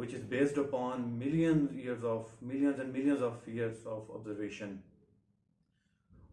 which is based upon millions and millions of years of observation.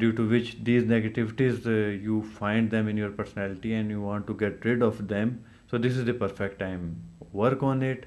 due to which these negativities you find them in your personality and you want to get rid of them, so this is the perfect time. Work on it.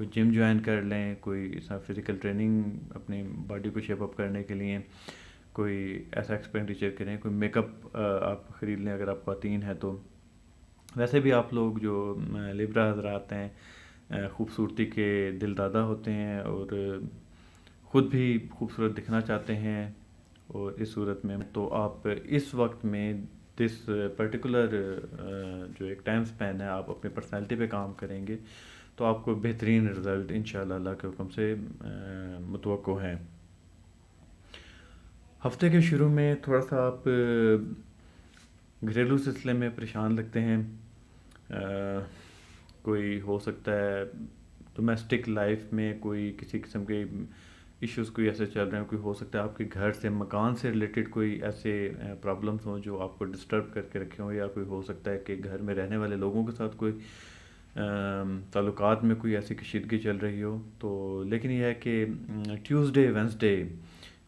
کوئی gym join کر لیں، کوئی physical training اپنی body کو shape up کرنے کے لیے، کوئی ایسا ایکسپینڈیچر کریں، کوئی میک اپ آپ خرید لیں اگر آپ خواتین ہیں تو. ویسے بھی آپ لوگ جو لیبرا حضرات ہیں خوبصورتی کے دل دادہ ہوتے ہیں اور خود بھی خوبصورت دکھنا چاہتے ہیں، اور اس صورت میں تو آپ اس وقت میں دس پرٹیکولر جو ایک ٹائم سپین ہے آپ اپنی پرسنالٹی پہ کام کریں گے تو آپ کو بہترین رزلٹ انشاءاللہ اللہ کے حکم سے متوقع ہیں. ہفتے کے شروع میں تھوڑا سا آپ گھریلو سلسلے میں پریشان لگتے ہیں، کوئی ہو سکتا ہے ڈومیسٹک لائف میں کوئی کسی قسم کے ایشوز کوئی ایسے چل رہے ہیں، کوئی ہو سکتا ہے آپ کے گھر سے مکان سے ریلیٹڈ کوئی ایسے پرابلمس ہوں جو آپ کو ڈسٹرب کر کے رکھے ہوں، یا کوئی ہو سکتا ہے کہ گھر میں رہنے والے لوگوں کے ساتھ کوئی تعلقات میں کوئی ایسی کشیدگی چل رہی ہو. تو لیکن یہ ہے کہ ٹیوزڈے وینسڈے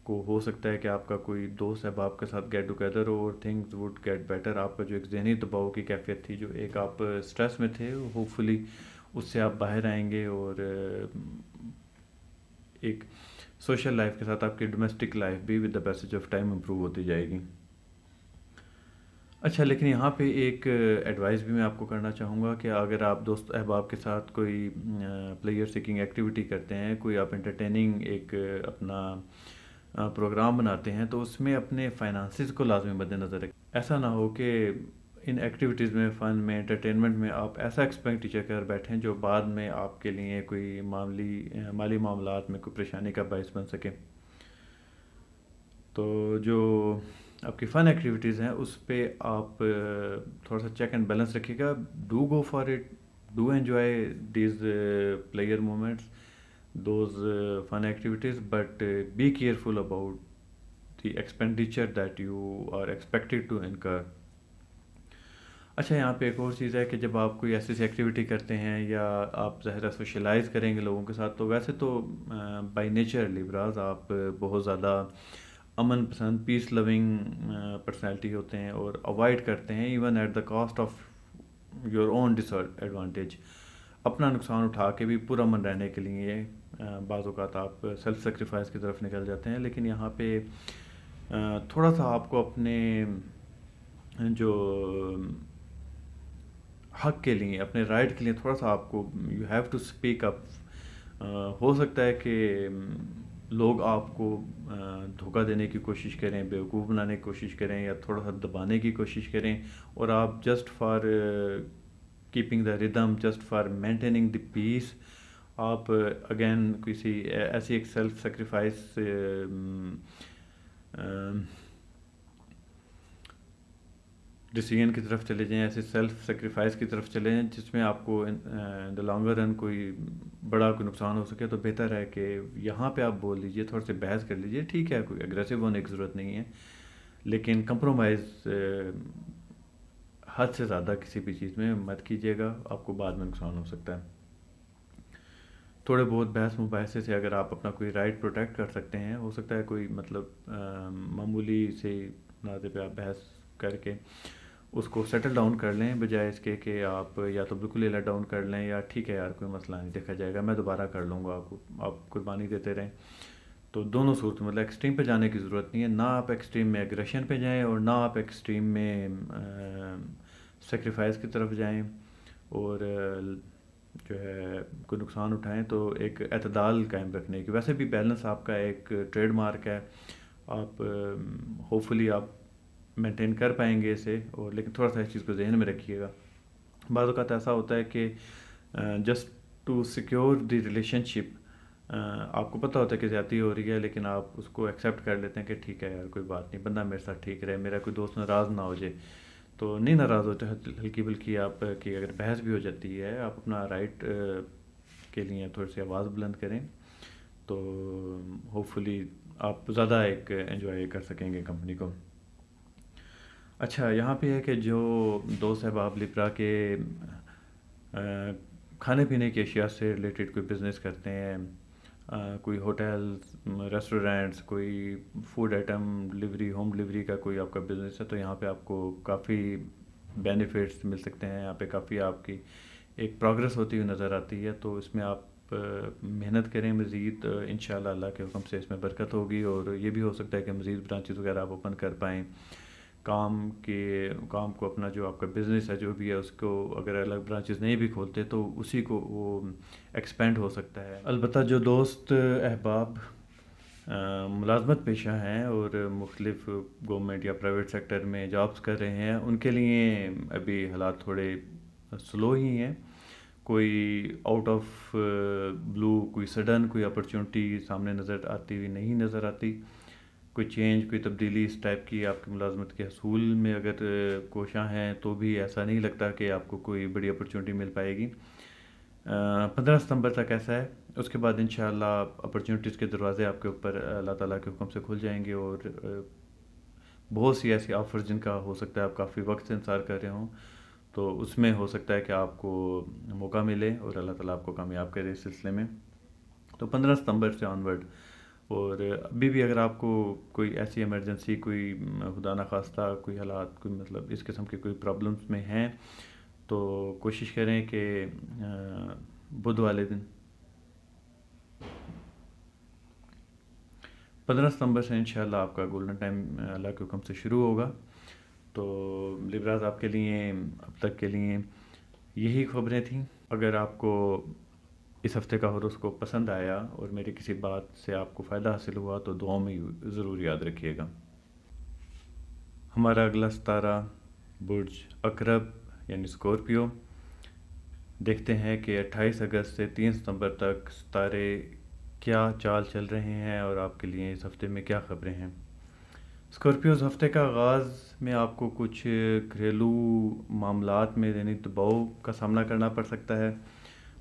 کو ہو سکتا ہے کہ آپ کا کوئی دوست احباب کے ساتھ گیٹ ٹوگیدر ہو اور تھنگز وڈ گیٹ بیٹر. آپ کا جو ایک ذہنی دباؤ کی کیفیت تھی، جو ایک آپ اسٹریس میں تھے، ہوپ فلی اس سے آپ باہر آئیں گے اور ایک سوشل لائف کے ساتھ آپ کی ڈومیسٹک لائف بھی with the passage of time improve ہوتی جائے گی. اچھا، لیکن یہاں پہ ایک ایڈوائس بھی میں آپ کو کرنا چاہوں گا کہ اگر آپ دوست احباب کے ساتھ کوئی پلیئر سیکنگ ایکٹیویٹی کرتے ہیں، کوئی آپ انٹرٹیننگ ایک اپنا پروگرام بناتے ہیں، تو اس میں اپنے فائنانسز کو لازمی مد نظر رکھیں. ایسا نہ ہو کہ ان ایکٹیویٹیز میں، فن میں، انٹرٹینمنٹ میں آپ ایسا ایکسپینڈیچر کر بیٹھیں جو بعد میں آپ کے لیے کوئی مالی معاملات میں کوئی پریشانی کا باعث بن سکے. تو جو آپ کی فن ایکٹیویٹیز ہیں اس پہ آپ تھوڑا سا چیک اینڈ بیلنس رکھیے گا. Do go for it, do enjoy these player moments, those fun activities, but be careful about the expenditure that you are expected to incur. اچھا، یہاں پہ ایک اور چیز ہے کہ جب آپ کوئی ایسی ایکٹیویٹی کرتے ہیں یا آپ ظاہرہ سوشلائز کریں گے لوگوں کے ساتھ، تو ویسے تو بائی نیچر لیبراز آپ بہت زیادہ امن پسند، پیس لونگ پرسنالٹی ہوتے ہیں اور اوائڈ کرتے ہیں even at the cost of your own disadvantage. اپنا نقصان اٹھا کے بھی پرامن رہنے کے لیے بعض اوقات آپ سیلف سیکریفائس کی طرف نکل جاتے ہیں. لیکن یہاں پہ تھوڑا سا آپ کو اپنے جو حق کے لیے، اپنے رائٹ کے لیے تھوڑا سا آپ کو you have to speak up. ہو سکتا ہے کہ لوگ آپ کو دھوکہ دینے کی کوشش کریں، بیوقوف بنانے کی کوشش کریں، یا تھوڑا سا دبانے کی کوشش کریں، اور آپ جسٹ فار کیپنگ دا ردم، جسٹ فار مینٹیننگ دی پیس، آپ اگین کسی ایسی ایک سیلف سیکریفائس ڈیسیژن کی طرف چلے جائیں، ایسے سیلف سیکریفائس کی طرف چلے جائیں جس میں آپ کو ان دا لانگر رن کوئی بڑا کوئی نقصان ہو سکے. تو بہتر ہے کہ یہاں پہ آپ بول لیجئے، تھوڑا سی بحث کر لیجئے. ٹھیک ہے، کوئی اگریسو ہونے کی ضرورت نہیں ہے، لیکن کمپرومائز حد سے زیادہ کسی بھی چیز میں مت کیجیے گا، آپ کو بعد میں نقصان ہو سکتا ہے. تھوڑے بہت بحث مباحثے سے اگر آپ اپنا کوئی رائٹ پروٹیکٹ کر سکتے ہیں، ہو سکتا ہے کوئی مطلب معمولی سے نادے پہ آپ بحث کر کے اس کو سیٹل ڈاؤن کر لیں، بجائے اس کے کہ آپ یا تو بالکل ہی لیٹ ڈاؤن کر لیں، یا ٹھیک ہے یار کوئی مسئلہ نہیں، دیکھا جائے گا، میں دوبارہ کر لوں گا، آپ قربانی دیتے رہیں. تو دونوں صورت مطلب ایکسٹریم پہ جانے کی ضرورت نہیں ہے. نہ آپ ایکسٹریم میں ایگریشن پہ جائیں اور نہ آپ ایکسٹریم میں سیکریفائس کی طرف جائیں اور جو ہے کوئی نقصان اٹھائیں. تو ایک اعتدال قائم رکھنے کی، ویسے بھی بیلنس آپ کا ایک ٹریڈ مارک ہے، آپ ہوپ فلی آپ مینٹین کر پائیں گے اسے. اور لیکن تھوڑا سا اس چیز کو ذہن میں رکھیے گا. بعض اوقات ایسا ہوتا ہے کہ just to secure the relationship آپ کو پتہ ہوتا ہے کہ زیادتی ہو رہی ہے، لیکن آپ اس کو ایکسیپٹ کر لیتے ہیں کہ ٹھیک ہے یار کوئی بات نہیں، بندہ میرے ساتھ ٹھیک رہے، میرا کوئی دوست ناراض نہ ہو جائے. تو نہیں ناراض ہوتے ہلکی بلکی آپ کی اگر بحث بھی ہو جاتی ہے، آپ اپنا رائٹ کے لیے تھوڑی سی آواز بلند کریں، تو ہوپ فلی آپ زیادہ ایک انجوائے کر سکیں گے کمپنی کو. اچھا، یہاں پہ ہے کہ جو دوست احباب لیبرا کے کھانے پینے کی اشیاء سے ریلیٹڈ کوئی بزنس کرتے ہیں، کوئی ہوٹلز، ریسٹورینٹس، کوئی food item delivery, home delivery کا کوئی آپ کا بزنس ہے، تو یہاں پہ آپ کو کافی بینیفٹس مل سکتے ہیں. یہاں پہ کافی آپ کی ایک پروگرس ہوتی ہوئی نظر آتی ہے. تو اس میں آپ محنت کریں مزید، انشاءاللہ اللہ کے حکم سے اس میں برکت ہوگی، اور یہ بھی ہو سکتا ہے کہ مزید برانچز وغیرہ آپ اوپن کر پائیں. کام کو اپنا جو آپ کا بزنس ہے جو بھی ہے اس کو اگر الگ برانچز نہیں بھی کھولتے تو اسی کو وہ ایکسپینڈ ہو سکتا ہے. البتہ جو دوست احباب ملازمت پیشہ ہیں اور مختلف گورنمنٹ یا پرائیویٹ سیکٹر میں جابس کر رہے ہیں، ان کے لیے ابھی حالات تھوڑے سلو ہی ہیں. کوئی آؤٹ آف بلو کوئی سڈن کوئی اپرچونٹی سامنے نظر آتی ہوئی نہیں نظر آتی. کوئی چینج کوئی تبدیلی اس ٹائپ کی آپ کی ملازمت کے حصول میں اگر کوشاں ہیں تو بھی ایسا نہیں لگتا کہ آپ کو کوئی بڑی اپرچونٹی مل پائے گی. 15 ستمبر تک ایسا ہے. اس کے بعد انشاءاللہ اپرچونٹیز کے دروازے آپ کے اوپر اللہ تعالیٰ کے حکم سے کھل جائیں گے، اور بہت سی ایسی آفرز جن کا ہو سکتا ہے آپ کافی وقت سے انتظار کر رہے ہوں، تو اس میں ہو سکتا ہے کہ آپ کو موقع ملے اور اللہ تعالیٰ آپ کو کامیاب کرے اس سلسلے میں. تو 15 ستمبر سے آنورڈ. اور ابھی بھی اگر آپ کو کوئی ایسی ایمرجنسی کوئی خدا نخواستہ کوئی حالات کوئی مطلب اس قسم کے کوئی پرابلمس میں ہیں تو کوشش کریں کہ بدھ والے دن 15 ستمبر سے انشاءاللہ آپ کا گولڈن ٹائم اللہ کے حکم سے شروع ہوگا. تو لیبراز آپ کے لیے اب تک کے لیے یہی خبریں تھیں. اگر آپ کو اس ہفتے کا ہوروسکوپ پسند آیا اور میری کسی بات سے آپ کو فائدہ حاصل ہوا تو دعاؤں میں ضرور یاد رکھیے گا. ہمارا اگلا ستارہ برج اقرب یعنی اسکورپیو. دیکھتے ہیں کہ 28 اگست سے 3 ستمبر تک ستارے کیا چال چل رہے ہیں اور آپ کے لیے اس ہفتے میں کیا خبریں ہیں. اسکورپیوز ہفتے کا آغاز میں آپ کو کچھ گھریلو معاملات میں یعنی دباؤ کا سامنا کرنا پڑ سکتا ہے،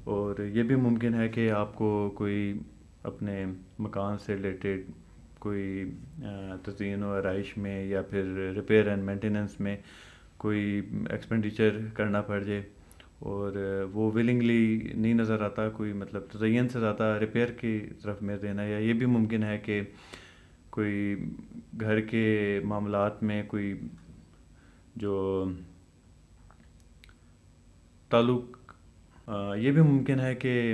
اور یہ بھی ممکن ہے کہ آپ کو کوئی اپنے مکان سے ریلیٹڈ کوئی تزئین و آرائش میں یا پھر ریپیئر اینڈ مینٹیننس میں کوئی ایکسپینڈیچر کرنا پڑ جائے، اور وہ ولنگلی نہیں نظر آتا. کوئی مطلب تزئین سے زیادہ ریپیئر کی طرف میں دینا، یا یہ بھی ممکن ہے کہ کوئی گھر کے معاملات میں کوئی جو تعلق یہ بھی ممکن ہے کہ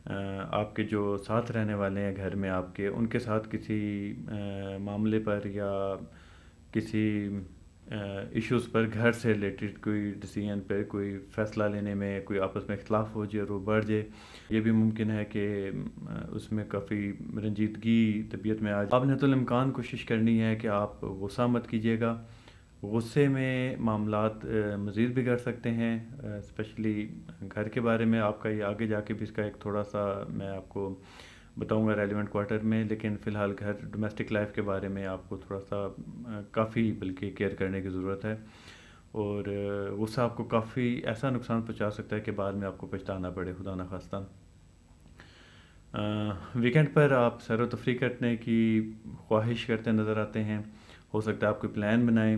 آپ کے جو ساتھ رہنے والے ہیں گھر میں آپ کے ان کے ساتھ کسی معاملے پر یا کسی ایشوز پر گھر سے ریلیٹڈ کوئی ڈیسیژن پہ کوئی فیصلہ لینے میں کوئی آپس میں اختلاف ہو جائے اور وہ بڑھ جائے. یہ بھی ممکن ہے کہ اس میں کافی رنجیدگی طبیعت میں آپ نے تو الامکان کوشش کرنی ہے کہ آپ غصہ مت کیجیے گا. غصے میں معاملات مزید بگڑ سکتے ہیں، اسپیشلی گھر کے بارے میں. آپ کا یہ آگے جا کے بھی اس کا ایک تھوڑا سا میں آپ کو بتاؤں گا ریلیونٹ کوارٹر میں، لیکن فی الحال گھر ڈومیسٹک لائف کے بارے میں آپ کو تھوڑا سا کافی بلکہ کیئر کرنے کی ضرورت ہے. اور غصہ آپ کو کافی ایسا نقصان پہنچا سکتا ہے کہ بعد میں آپ کو پچھتانا پڑے خدا نخواستہ. ویکینڈ پر آپ سیر و تفریح کرنے کی خواہش کرتے نظر آتے ہیں. ہو سکتا ہے آپ کوئی پلان بنائیں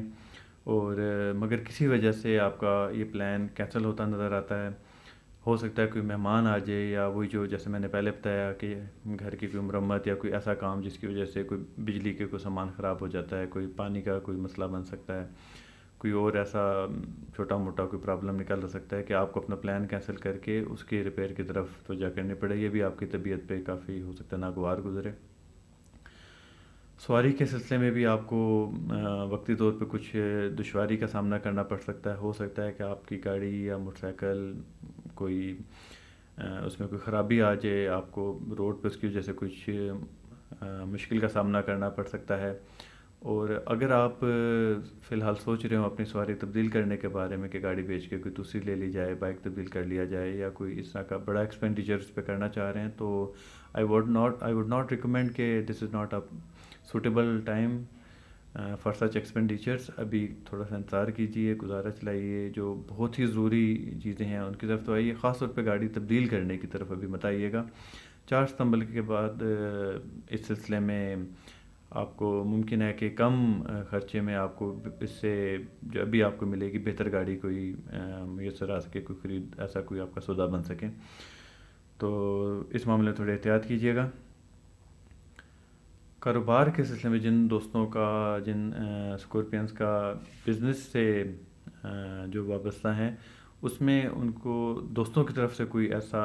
اور مگر کسی وجہ سے آپ کا یہ پلان کینسل ہوتا نظر آتا ہے. ہو سکتا ہے کوئی مہمان آ جائے، یا وہی جو جیسے میں نے پہلے بتایا کہ گھر کی کوئی مرمت یا کوئی ایسا کام جس کی وجہ سے کوئی بجلی کے کوئی سامان خراب ہو جاتا ہے، کوئی پانی کا کوئی مسئلہ بن سکتا ہے، کوئی اور ایسا چھوٹا موٹا کوئی پرابلم نکل سکتا ہے کہ آپ کو اپنا پلان کینسل کر کے اس کی ریپیئر کی طرف توجہ کرنی پڑے. یہ بھی آپ کی طبیعت پہ کافی ہو سکتا ہے ناگوار گزرے. سواری کے سلسلے میں بھی آپ کو وقتی طور پہ کچھ دشواری کا سامنا کرنا پڑ سکتا ہے. ہو سکتا ہے کہ آپ کی گاڑی یا موٹر سائیکل کوئی اس میں کوئی خرابی آ جائے، آپ کو روڈ پہ اس کی وجہ سے کچھ مشکل کا سامنا کرنا پڑ سکتا ہے. اور اگر آپ فی الحال سوچ رہے ہوں اپنی سواری تبدیل کرنے کے بارے میں کہ گاڑی بیچ کے کوئی دوسری لے لی جائے، بائک تبدیل کر لیا جائے، یا کوئی اس طرح کا بڑا ایکسپینڈیچر اس پہ کرنا چاہ رہے ہیں، تو آئی وڈ ناٹ ریکمینڈ کہ this is not a suitable time for such expenditures. ابھی تھوڑا سا انتظار کیجیے، گزارا چلائیے. جو بہت ہی ضروری چیزیں ہیں ان کی طرف تو آئیے، خاص طور پہ گاڑی تبدیل کرنے کی طرف ابھی مت آئیے گا. 4 ستمبر کے بعد اس سلسلے میں آپ کو ممکن ہے کہ کم خرچے میں آپ کو اس سے جو ابھی آپ کو ملے گی بہتر گاڑی کوئی میسر آ سکے، کوئی خرید ایسا کوئی آپ کا سودا بن سکے. تو اس معاملے میں تھوڑی احتیاط کیجیے گا. کاروبار کے سلسلے میں جن دوستوں کا جن اسکورپینس کا بزنس سے جو وابستہ ہیں، اس میں ان کو دوستوں کی طرف سے کوئی ایسا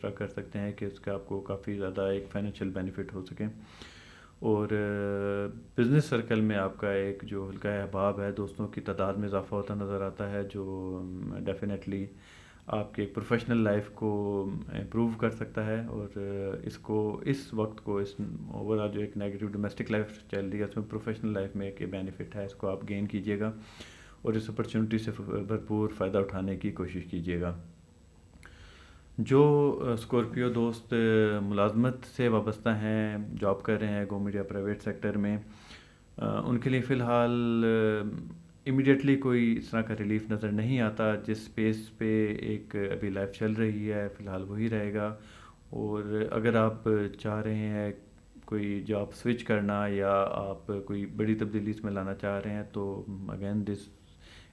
طرح کر سکتے ہیں کہ اس کا آپ کو کافی زیادہ ایک فائنینشیل بینیفٹ ہو سکے. اور بزنس سرکل میں آپ کا ایک جو ہلکا احباب ہے، دوستوں کی تعداد میں اضافہ ہوتا نظر آتا ہے، جو ڈیفینیٹلی آپ کے ایک پروفیشنل لائف کو امپروو کر سکتا ہے. اور اس وقت کو اس اوور آل جو ایک نیگیٹو ڈومیسٹک لائف چل رہی ہے اس میں پروفیشنل لائف میں ایک بینیفٹ ہے، اس کو آپ گین کیجیے گا اور اس اپرچونٹی سے بھرپور فائدہ اٹھانے کی کوشش کیجیے گا. جو اسکورپیو دوست ملازمت سے وابستہ ہیں، جاب کر رہے ہیں گورنمنٹ یا پرائیویٹ سیکٹر میں، ان کے لیے فی الحال امیڈیٹلی کوئی اس طرح کا ریلیف نظر نہیں آتا. جس پیس پہ ایک ابھی لائف چل رہی ہے فی الحال وہی رہے گا. اور اگر آپ چاہ رہے ہیں کوئی جاب سوئچ کرنا یا آپ کوئی بڑی تبدیلی اس میں لانا چاہ رہے ہیں تو again this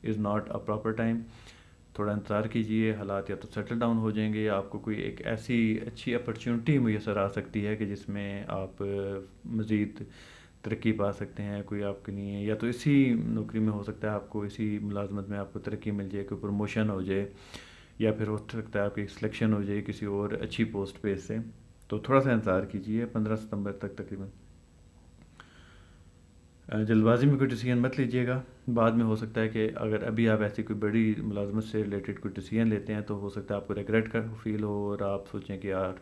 is not a proper time. تھوڑا انتظار کیجئے، حالات یا تو سیٹل ڈاؤن ہو جائیں گے یا آپ کو کوئی ایک ایسی اچھی اپرچونٹی میسر آ سکتی ہے کہ جس میں آپ مزید ترقی پا سکتے ہیں. کوئی آپ کے لیے یا تو اسی نوکری میں ہو سکتا ہے آپ کو اسی ملازمت میں آپ کو ترقی مل جائے، کوئی پروموشن ہو جائے، یا پھر ہو سکتا ہے آپ کی سلیکشن ہو جائے کسی اور اچھی پوسٹ پہ سے. تو تھوڑا سا انتظار کیجئے 15 ستمبر تک تقریباً. جلد بازی میں کوئی ڈیسیژن مت لیجیے گا. بعد میں ہو سکتا ہے کہ اگر ابھی آپ ایسی کوئی بڑی ملازمت سے ریلیٹڈ کوئی ڈیسیژن لیتے ہیں تو ہو سکتا ہے آپ کو ریگریٹ کا فیل ہو اور آپ سوچیں کہ یار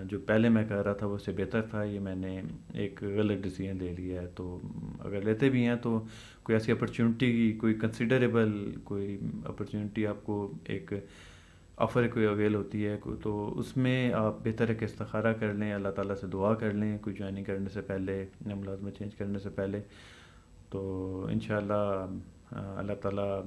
جو پہلے میں کر رہا تھا وہ اس سے بہتر تھا، یہ میں نے ایک غلط ڈیسیژن لے لیا ہے. تو اگر لیتے بھی ہیں تو کوئی ایسی اپرچونٹی کی کوئی کنسیڈریبل کوئی اپرچونٹی آپ کو ایک آفر کوئی اویل ہوتی ہے تو اس میں آپ بہتر ہے کہ استخارہ کر لیں، اللہ تعالیٰ سے دعا کر لیں کوئی جوائننگ کرنے سے پہلے یا ملازمت چینج کرنے سے پہلے. تو انشاءاللہ اللہ تعالیٰ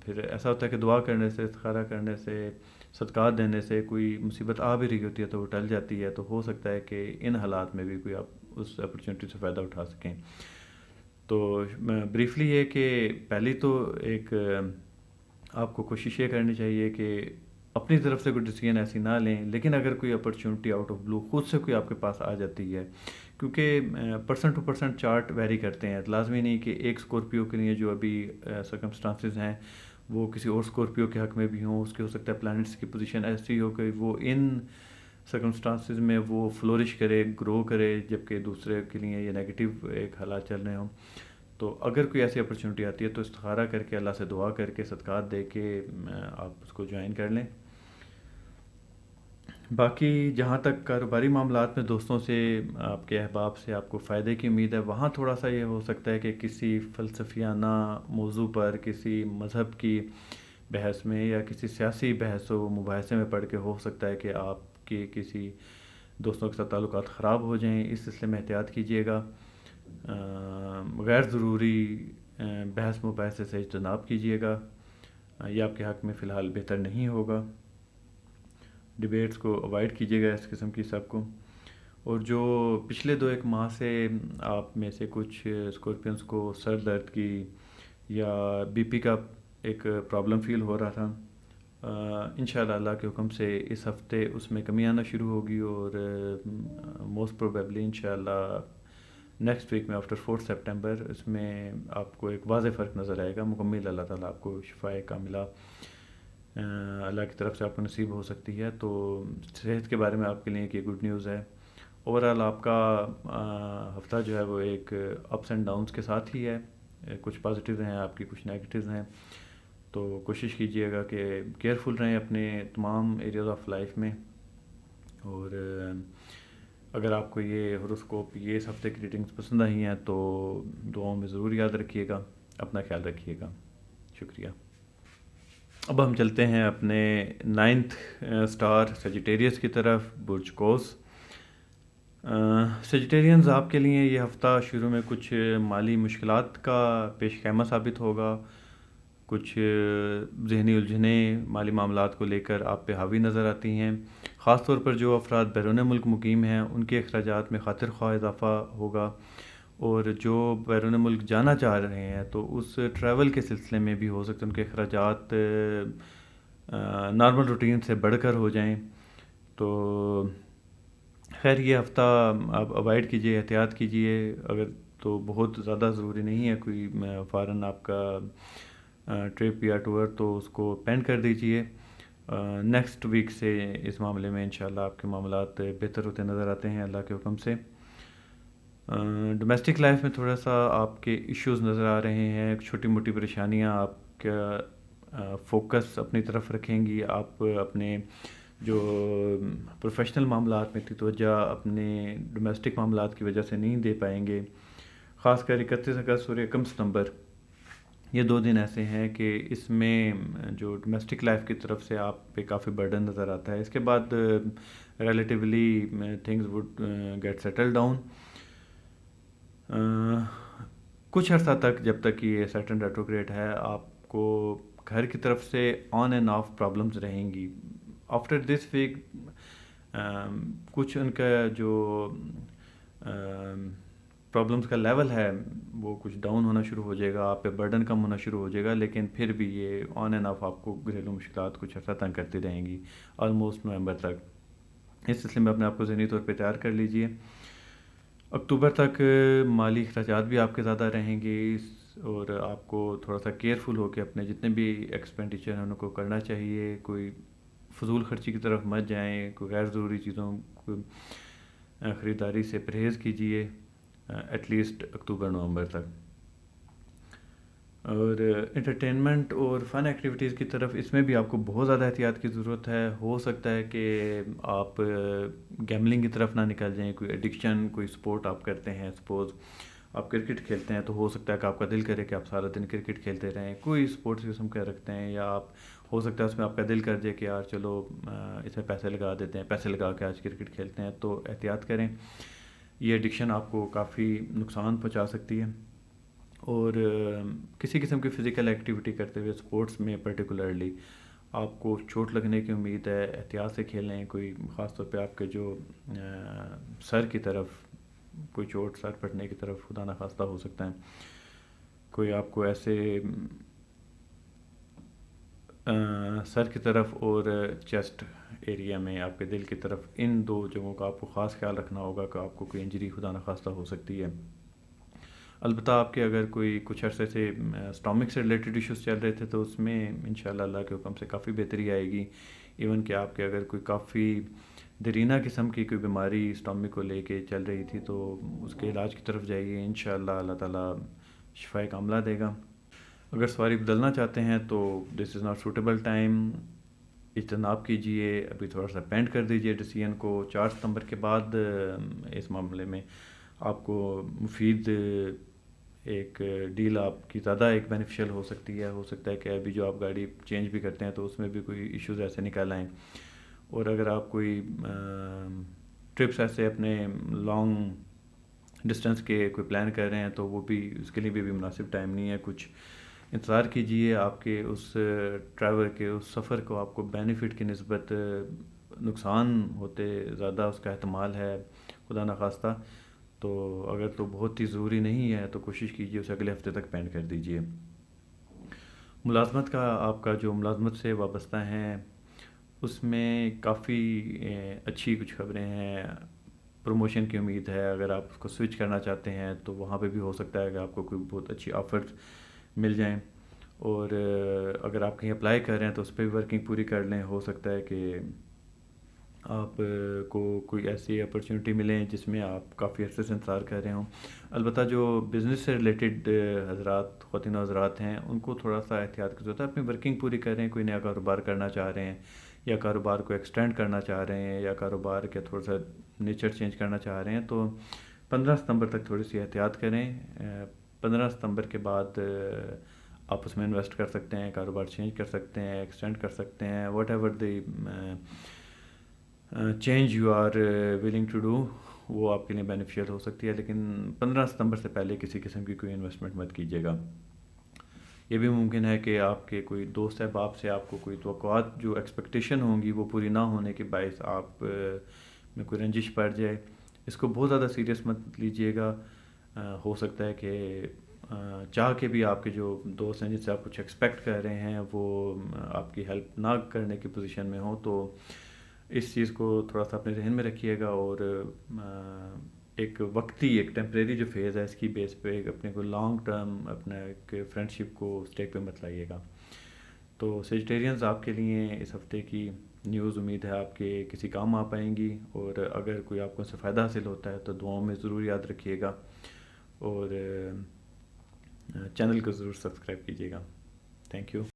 پھر ایسا ہوتا ہے کہ دعا کرنے سے، استخارہ کرنے سے، صدقات دینے سے کوئی مصیبت آ بھی رہی ہوتی ہے تو وہ ٹل جاتی ہے. تو ہو سکتا ہے کہ ان حالات میں بھی کوئی آپ اس اپرچونٹی سے فائدہ اٹھا سکیں. تو بریفلی یہ کہ پہلی تو ایک آپ کو کوشش یہ کرنی چاہیے کہ اپنی طرف سے کوئی ڈیسیژن ایسی نہ لیں، لیکن اگر کوئی اپرچونٹی آؤٹ آف بلو خود سے کوئی آپ کے پاس آ جاتی ہے، کیونکہ person to person chart vary کرتے ہیں. لازمی نہیں کہ ایک اسکورپیو کے لیے جو ابھی سرکمسٹانسز ہیں وہ کسی اور اسکورپیو کے حق میں بھی ہوں. اس کے ہو سکتا ہے پلانٹس کی پوزیشن ایسی ہو کہ وہ ان سرکمسٹانسز میں وہ فلورش کرے، گرو کرے، جبکہ دوسرے کے لیے یہ نیگیٹو ایک حالات چل رہے ہوں. تو اگر کوئی ایسی اپرچونٹی آتی ہے تو استخارہ کر کے، اللہ سے دعا کر کے، صدقات دے کے آپ اس کو جوائن کر لیں. باقی جہاں تک کاروباری معاملات میں دوستوں سے، آپ کے احباب سے آپ کو فائدے کی امید ہے، وہاں تھوڑا سا یہ ہو سکتا ہے کہ کسی فلسفیانہ موضوع پر، کسی مذہب کی بحث میں یا کسی سیاسی بحث و مباحثے میں پڑھ کے ہو سکتا ہے کہ آپ کے کسی دوستوں کے ساتھ تعلقات خراب ہو جائیں. اس سلسلے میں احتیاط کیجیے گا. غیر ضروری بحث مباحثے سے اجتناب کیجیے گا، یہ آپ کے حق میں فی الحال بہتر نہیں ہوگا. ڈبیٹس کو اوائڈ کیجیے گا اس قسم کی سب کو. اور جو پچھلے 2-1 ماہ سے آپ میں سے کچھ اسکورپینس کو سر درد کی یا بی پی کا ایک پرابلم فیل ہو رہا تھا، انشاءاللہ اللہ کے حکم سے اس ہفتے اس میں کمی آنا شروع ہوگی اور موسٹ پروبیبلی انشاءاللہ نیکسٹ ویک میں آفٹر 4 سپٹمبر اس میں آپ کو ایک واضح فرق نظر آئے گا. مکمل اللہ تعالیٰ آپ کو شفائے کاملہ اللہ کی طرف سے آپ کو نصیب ہو سکتی ہے. تو صحت کے بارے میں آپ کے لیے ایک یہ گڈ نیوز ہے. اوور آل آپ کا ہفتہ جو ہے وہ ایک اپس اینڈ ڈاؤنس کے ساتھ ہی ہے. کچھ پازیٹیو ہیں آپ کی، کچھ نیگیٹیوز ہیں. تو کوشش کیجیے گا کہ کیئرفل رہیں اپنے تمام ایریاز آف لائف میں. اور اگر آپ کو یہ ہوروسکوپ، یہ اس ہفتے کی ریڈنگز پسند آئی ہیں تو دعاؤں میں ضرور یاد رکھیے گا. اپنا خیال رکھیے گا. شکریہ. اب ہم چلتے ہیں اپنے 9th سٹار سیجیٹیریس کی طرف، برج قوس. سیجیٹیرینز آپ کے لیے یہ ہفتہ شروع میں کچھ مالی مشکلات کا پیش خیمہ ثابت ہوگا. کچھ ذہنی الجھنیں مالی معاملات کو لے کر آپ پہ حاوی نظر آتی ہیں. خاص طور پر جو افراد بیرون ملک مقیم ہیں ان کے اخراجات میں خاطر خواہ اضافہ ہوگا. اور جو بیرون ملک جانا چاہ رہے ہیں تو اس ٹریول کے سلسلے میں بھی ہو سکتا ہے ان کے اخراجات نارمل روٹین سے بڑھ کر ہو جائیں. تو خیر یہ ہفتہ آپ اوائڈ کیجئے، احتیاط کیجئے. اگر تو بہت زیادہ ضروری نہیں ہے کوئی فوراً آپ کا ٹرپ یا ٹور تو اس کو پین کر دیجئے. نیکسٹ ویک سے اس معاملے میں انشاءاللہ آپ کے معاملات بہتر ہوتے نظر آتے ہیں اللہ کے حکم سے. ڈومیسٹک لائف میں تھوڑا سا آپ کے ایشوز نظر آ رہے ہیں, چھوٹی موٹی پریشانیاں. آپ کا فوکس اپنی طرف رکھیں گی, آپ اپنے جو پروفیشنل معاملات میں تھی توجہ اپنے ڈومیسٹک معاملات کی وجہ سے نہیں دے پائیں گے. خاص کر 31 اگست اور 1 ستمبر یہ 2 دن ایسے ہیں کہ اس میں جو ڈومیسٹک لائف کی طرف سے آپ پہ کافی برڈن نظر آتا ہے. اس کے بعد relatively things would get settle down. کچھ عرصہ تک جب تک یہ سیٹرن ریٹروگریڈ ہے آپ کو گھر کی طرف سے آن اینڈ آف پرابلمز رہیں گی. آفٹر دس ویک کچھ ان کا جو پرابلمز کا لیول ہے وہ کچھ ڈاؤن ہونا شروع ہو جائے گا, آپ پہ برڈن کم ہونا شروع ہو جائے گا, لیکن پھر بھی یہ آن اینڈ آف آپ کو گھریلو مشکلات کچھ عرصہ تنگ کرتی رہیں گی آلموسٹ نومبر تک. اس سلسلے میں اپنے آپ کو ذہنی طور پہ تیار کر لیجئے. اکتوبر تک مالی اخراجات بھی آپ کے زیادہ رہیں گے اور آپ کو تھوڑا سا کیئرفل ہو کے اپنے جتنے بھی ایکسپینڈیچر ہیں ان کو کرنا چاہیے. کوئی فضول خرچی کی طرف مت جائیں, کوئی غیر ضروری چیزوں کو خریداری سے پرہیز کیجیے ایٹ لیسٹ اکتوبر نومبر تک. اور انٹرٹینمنٹ اور فن ایکٹیویٹیز کی طرف اس میں بھی آپ کو بہت زیادہ احتیاط کی ضرورت ہے. ہو سکتا ہے کہ آپ گیملنگ کی طرف نہ نکل جائیں, کوئی ایڈکشن, کوئی سپورٹ آپ کرتے ہیں, سپوز آپ کرکٹ کھیلتے ہیں تو ہو سکتا ہے کہ آپ کا دل کرے کہ آپ سارا دن کرکٹ کھیلتے رہیں. کوئی سپورٹس قسم کا رکھتے ہیں یا آپ ہو سکتا ہے اس میں آپ کا دل کر جائے کہ یار چلو اس میں پیسے لگا دیتے ہیں, پیسے لگا کے آج کرکٹ کھیلتے ہیں, تو احتیاط کریں. یہ ایڈکشن آپ کو کافی نقصان پہنچا سکتی ہے. اور کسی قسم کی فزیکل ایکٹیویٹی کرتے ہوئے سپورٹس میں پرٹیکولرلی آپ کو چوٹ لگنے کی امید ہے, احتیاط سے کھیلیں. کوئی خاص طور پہ آپ کے جو سر کی طرف کوئی چوٹ, سر پھٹنے کی طرف خدا نخواستہ ہو سکتا ہے. کوئی آپ کو ایسے سر کی طرف اور چیسٹ ایریا میں آپ کے دل کی طرف, ان 2 جگہوں کا آپ کو خاص خیال رکھنا ہوگا کہ آپ کو کوئی انجری خدا نخواستہ ہو سکتی ہے. البتہ آپ کے اگر کوئی کچھ عرصے سے اسٹامک سے ریلیٹڈ ایشوز چل رہے تھے تو اس میں انشاءاللہ اللہ کے حکم سے کافی بہتری آئے گی. ایون کہ آپ کے اگر کوئی کافی دیرینہ قسم کی کوئی بیماری اسٹامک کو لے کے چل رہی تھی تو اس کے علاج کی طرف جائیے, انشاءاللہ اللہ تعالیٰ شفائے کاملہ دے گا. اگر سواری بدلنا چاہتے ہیں تو دس از ناٹ سوٹیبل ٹائم, اجتناب کیجئے. ابھی تھوڑا سا پینڈ کر دیجئے ڈیسیژن کو. 4 ستمبر کے بعد اس معاملے میں آپ کو مفید ایک ڈیل آپ کی زیادہ ایک بینیفیشل ہو سکتی ہے. ہو سکتا ہے کہ ابھی جو آپ گاڑی چینج بھی کرتے ہیں تو اس میں بھی کوئی ایشوز ایسے نکل آئیں. اور اگر آپ کوئی ٹرپس ایسے اپنے لانگ ڈسٹینس کے کوئی پلان کر رہے ہیں تو وہ بھی اس کے لیے بھی مناسب ٹائم نہیں ہے. کچھ انتظار کیجئے, آپ کے اس ٹریول کے اس سفر کو آپ کو بینیفٹ کی نسبت نقصان ہوتے زیادہ اس کا احتمال ہے خدا نخواستہ. تو اگر تو بہت ہی ضروری نہیں ہے تو کوشش کیجئے اسے اگلے ہفتے تک پینڈ کر دیجئے. ملازمت کا آپ کا جو ملازمت سے وابستہ ہیں اس میں کافی اچھی کچھ خبریں ہیں. پروموشن کی امید ہے. اگر آپ اس کو سوئچ کرنا چاہتے ہیں تو وہاں پہ بھی ہو سکتا ہے کہ آپ کو کوئی بہت اچھی آفرز مل جائیں. اور اگر آپ کہیں اپلائی کر رہے ہیں تو اس پہ بھی ورکنگ پوری کر لیں. ہو سکتا ہے کہ آپ کو کوئی ایسی اپرچونٹی ملیں جس میں آپ کافی عرصے سے انتظار کر رہے ہوں. البتہ جو بزنس سے ریلیٹڈ حضرات, خواتین و حضرات ہیں, ان کو تھوڑا سا احتیاط کی ضرورت ہے. اپنی ورکنگ پوری کر رہے ہیں, کوئی نیا کاروبار کرنا چاہ رہے ہیں یا کاروبار کو ایکسٹینڈ کرنا چاہ رہے ہیں یا کاروبار کے تھوڑا سا نیچر چینج کرنا چاہ رہے ہیں تو 15 ستمبر تک تھوڑی سی احتیاط کریں. 15 ستمبر کے بعد آپ اس میں انویسٹ کر سکتے ہیں, کاروبار چینج کر سکتے ہیں, ایکسٹینڈ کر سکتے ہیں. Whatever the change you are willing to do وہ آپ کے لیے بینیفیشیل ہو سکتی ہے. لیکن 15 ستمبر سے پہلے کسی قسم کی کوئی انویسٹمنٹ مت کیجیے گا. یہ بھی ممکن ہے کہ آپ کے کوئی دوست احباب سے آپ کو کوئی توقعات جو ایکسپیکٹیشن ہوں گی وہ پوری نہ ہونے کے باعث آپ میں کوئی رنجش پڑ جائے. اس کو بہت زیادہ سیریس مت لیجیے گا. ہو سکتا ہے کہ چاہ کے بھی آپ کے جو دوست ہیں جس سے آپ کچھ ایکسپیکٹ کر رہے ہیں وہ آپ کی ہیلپ نہ کرنے کی پوزیشن میں ہوں. تو اس چیز کو تھوڑا سا اپنے ذہن میں رکھیے گا اور ایک وقتی ایک ٹیمپریری جو فیز ہے اس کی بیس پہ اپنے کو لانگ ٹرم اپنا ایک فرینڈ شپ کو اسٹیک پہ مت لائیے گا. تو سیجیٹیرینز آپ کے لیے اس ہفتے کی نیوز امید ہے آپ کے کسی کام آ پائیں گی, اور اگر کوئی آپ کو اس سے فائدہ حاصل ہوتا ہے تو دعاؤں میں ضرور یاد رکھیے گا, اور چینل کو ضرور سبسکرائب کیجیے گا. Thank you.